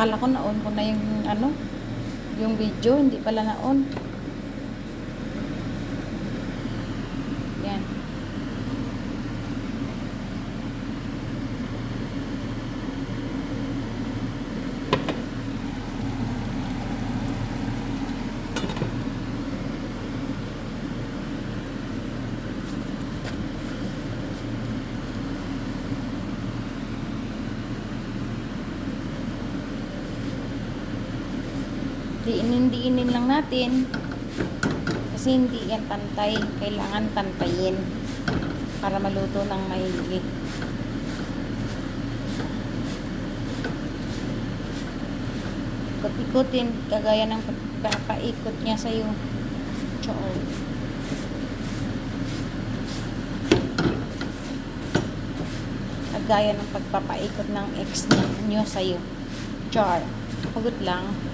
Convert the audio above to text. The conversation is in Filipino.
Akala ko na-on ko na yung ano, yung video, hindi pala na-on. Yan. Diinin lang natin kasi hindi yan pantay, kailangan pantayin para maluto ng maigi. Ikot-ikutin kagaya ng pagpapaikot niya sa iyo. Char. Kagaya ng pagpapaikot ng ex niyo sa iyo. Char. Hugot lang.